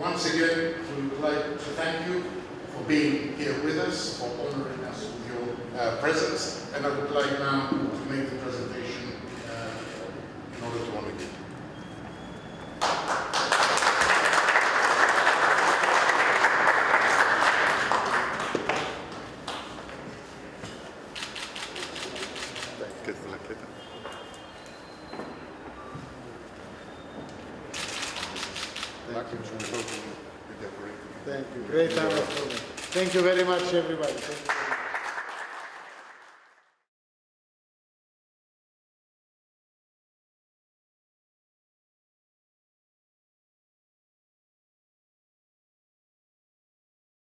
once again, we would like to thank you for being here with us, for honoring us with your presence. And I would like now to make the presentation in order to honor you. Thank you. Great honor for me. Thank you very much, everybody. Thank you.